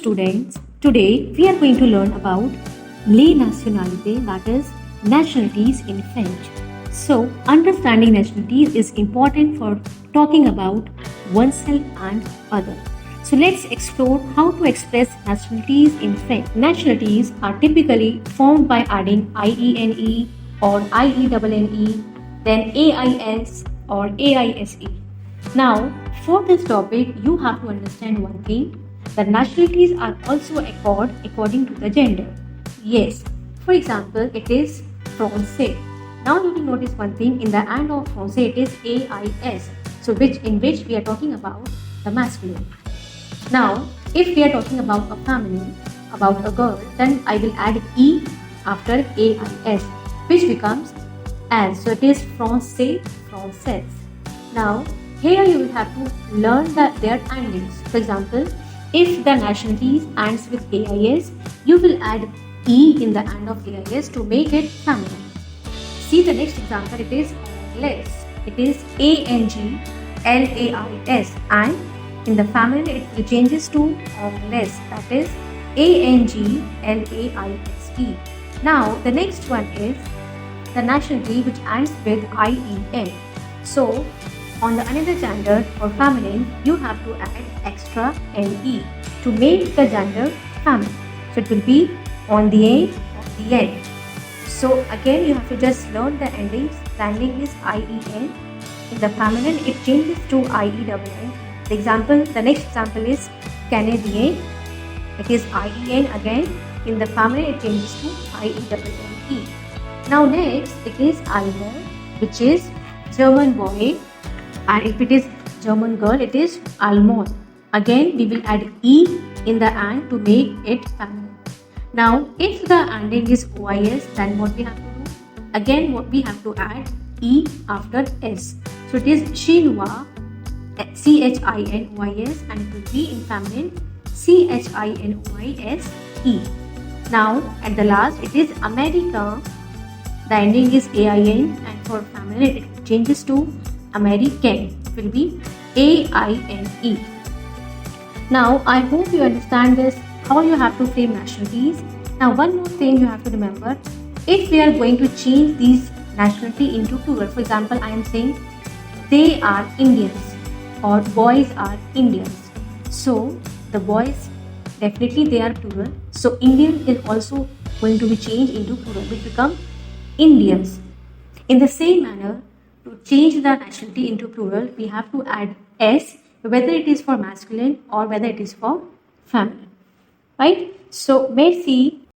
students, today we are going to learn about les nationalités, that is nationalities in French. So understanding nationalities is important for talking about oneself and other. So let's explore how to express nationalities in French. Nationalities are typically formed by adding IENE or IENNE, then AIS or AISE. Now, for this topic, you have to understand one thing, that nationalities are also according to the gender. Yes, for example, it is Francais. Now you will notice one thing, in the end of Francais it is AIS, so in which we are talking about the masculine. Now, if we are talking about a feminine, about a girl, then I will add E after AIS, which becomes as. So it is Francais, Française. Now, here you will have to learn their endings. For example, if the nationalities ends with AIS, you will add E in the end of AIS to make it feminine. See the next example, it is Anglaise. It is ANGLAIS, and in the feminine it changes to Anglaise, that is ANGLAISE. Now the next one is the nationality which ends with IEN. So on the another gender for feminine, you have to add extra NE to make the gender feminine. So it will be on the end, of the end. So again you have to just learn the endings. The ending is IEN. In the feminine it changes to IENN. The next example is Canadien. It is IEN again. In the feminine it changes to IENNE. Now next it is Allemand, which is German boy, and if it is German girl it is Allemand. Again we will add E in the end to make it feminine. Now if the ending is OIS, then what we have to do? Again what we have to add E after S. So it is Chinois, CHINOIS, and it will be in feminine CHINOISE. Now at the last it is America. The ending is AIN, and for feminine it changes to American. It will be AINE. Now I hope you understand this, how you have to frame nationalities. Now one more thing you have to remember, if we are going to change these nationality into plural, for example I am saying they are Indians or boys are Indians. So the boys, definitely they are plural. So Indian is also going to be changed into plural, which become Indians. In the same manner, to change the nationality into plural, we have to add S, whether it is for masculine or whether it is for feminine. Right? So merci.